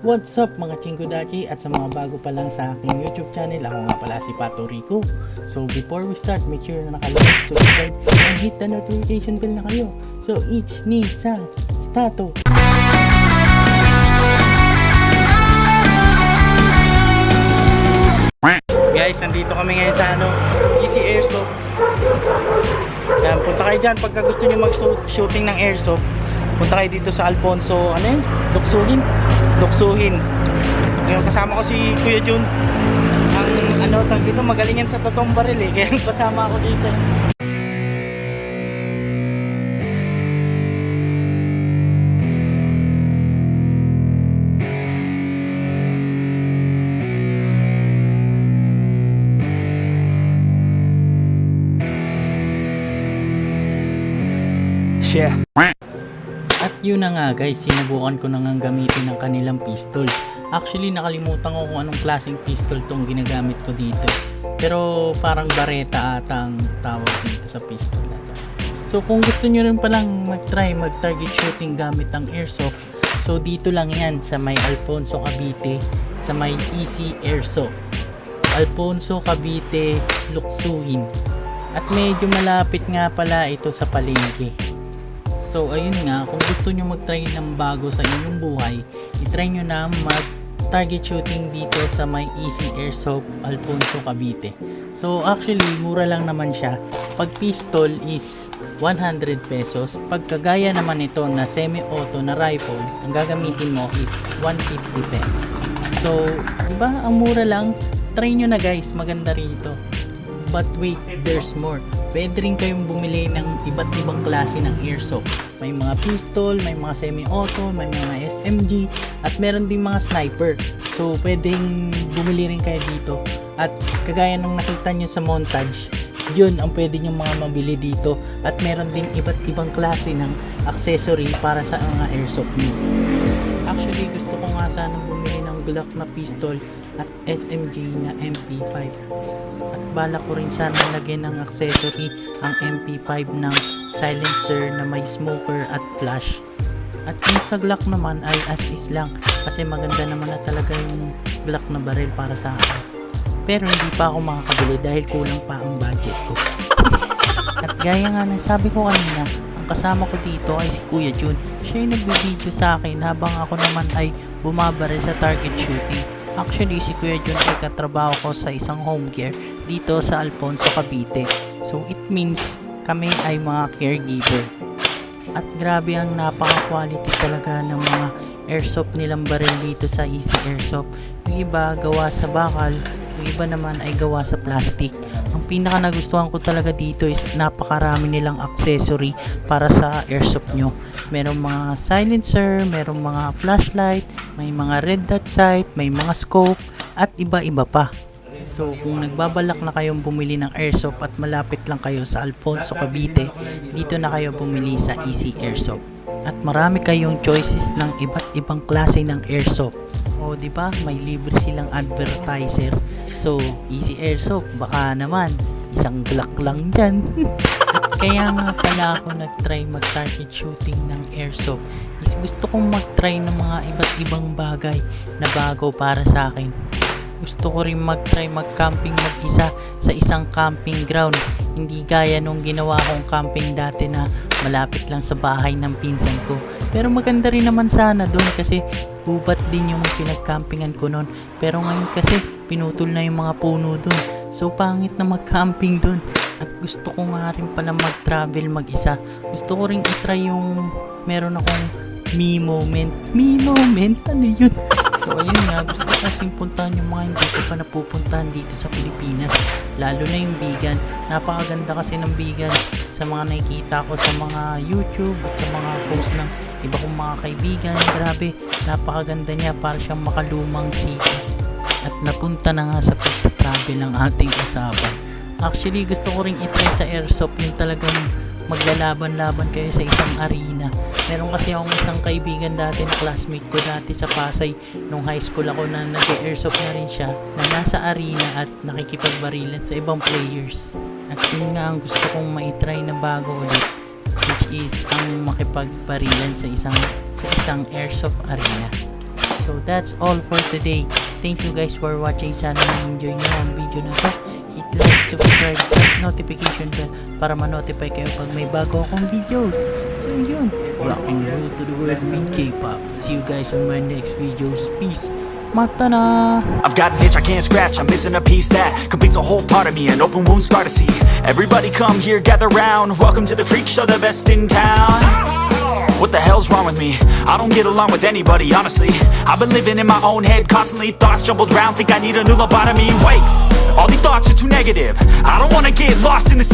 What's up mga Chingodachi at sa mga bago pa lang sa aking YouTube channel, ako nga pala si Pato Rico. So before we start, make sure na naka-like, subscribe, and hit the notification bell na kayo. So each ni sa stato. Guys, nandito kami ngayon sa Easy Airsoft. Yan, punta kayo dyan pagka gusto nyo mag-shooting ng airsoft. Punta kayo dito sa Alfonso, Luksuhin. Ngayon kasama ko si Kuya Jun. Ang tag dito, magaling yan sa totoong baril eh. Kaya kasama ako dito. Yeah. At yun na nga guys, sinubukan ko na nga gamitin ng kanilang pistol. Actually nakalimutan ko kung anong klaseng pistol tong ginagamit ko dito. Pero parang bareta atang tawag dito sa pistol na to. So kung gusto nyo rin palang mag-try mag-target shooting gamit ang airsoft, so dito lang yan sa may Alfonso Cavite, sa may Easy Airsoft. Alfonso Cavite, Luksuhin. At medyo malapit nga pala ito sa palengke. So ayun nga, kung gusto nyo mag-try ng bago sa inyong buhay, i-try nyo na mag-target shooting dito sa may Easy Airsoft Alfonso Cavite. So actually, mura lang naman siya. Pag pistol is 100 pesos. Pag kagaya naman ito na semi-auto na rifle, ang gagamitin mo is 150 pesos. So, diba, ang mura lang. Try nyo na guys, maganda rito. But wait, there's more. Pwede rin kayong bumili ng iba't ibang klase ng airsoft. May mga pistol, may mga semi-auto, may mga SMG, at meron din mga sniper. So, pwedeng bumili rin kayo dito. At kagaya nung nakita nyo sa montage, yun ang pwede nyo mga mabili dito. At meron din iba't ibang klase ng accessory para sa mga airsoft nyo. Actually, gusto ko nga sanang bumili ng Glock na pistol at SMG na MP5. At bala ko rin sana lagyan ng accessory ang MP5 ng silencer na may smoker at flash. At yung sa Glock naman ay as is lang kasi maganda naman na talaga yung Glock na baril para sa akin. Pero hindi pa ako makakabili dahil kulang pa ang budget ko. At gaya nga ng sabi ko kanina, ang kasama ko dito ay si Kuya Jun. Siya yung nagbe-video sa akin habang ako naman ay bumabaril sa target shooting. Actually, si Kuya Jun ay katrabaho ko sa isang home care dito sa Alfonso Cavite. So, it means kami ay mga caregiver. At grabe ang napaka-quality talaga ng mga airsoft nilang baril dito sa Easy Airsoft. Yung iba gawa sa bakal, yung iba naman ay gawa sa plastic. Ang pinaka nagustuhan ko talaga dito is napakarami nilang accessory para sa airsoft nyo. Merong mga silencer, merong mga flashlight, may mga red dot sight, may mga scope, at iba-iba pa. So kung nagbabalak na kayong bumili ng airsoft at malapit lang kayo sa Alfonso Cavite, dito na kayo bumili sa Easy Airsoft. At marami kayong choices ng iba't ibang klase ng airsoft. O di ba, may libre silang advertiser. So Easy Airsoft, baka naman isang Glock lang dyan. At kaya nga pala ako nag-try mag-target shooting ng airsoft is gusto kong mag-try ng mga iba't ibang bagay na bago para sa akin. Gusto ko rin mag-try mag-camping mag-isa sa isang camping ground. Hindi gaya nung ginawa kong camping dati na malapit lang sa bahay ng pinsan ko. Pero maganda rin naman sana doon kasi gubat din yung pinag-campingan ko noon. Pero ngayon kasi pinutol na yung mga puno doon. So pangit na mag-camping doon. At gusto ko nga rin pala mag-travel mag-isa. Gusto ko rin i-try yung meron akong me moment. Me moment? Ano yun? So ayun nga, gusto ko kasing puntahan yung mga hindi ko pa napupuntahan dito sa Pilipinas. Lalo na yung Bigan. Napakaganda kasi ng Bigan sa mga nakikita ko sa mga YouTube at sa mga post ng iba kong mga kaibigan. Grabe, napakaganda niya, para siyang makalumang city. At napunta na nga sa pag-travel ng ating usapan. Actually, gusto ko rin itry sa airsoft yung talagang maglalaban-laban kayo sa isang arena. Meron kasi akong isang kaibigan dati na classmate ko dati sa Pasay nung high school ako na nag-airsoft na rin siya, na nasa arena at nakikipagbarilan sa ibang players. At yun nga ang gusto kong maitry na bago ulit, which is ang makipagbarilan sa isang airsoft arena. So that's all for today. Thank you guys for watching. Sana na-enjoy nyo ang video na to. Hit like, subscribe, at notification bell para ma-notify kayo pag may bago akong videos. So yun, rock and roll to the world with K-pop. See you guys on my next videos. Peace. Mata na! I've got an itch I can't scratch, I'm missing a piece that completes a whole part of me, an open wound scar to see. Everybody come here, gather round, welcome to the freak show, the best in town. What the hell's wrong with me? I don't get along with anybody, honestly. I've been living in my own head constantly, thoughts jumbled round, think I need a new lobotomy. Wait, all these thoughts are too negative, I don't wanna get lost in the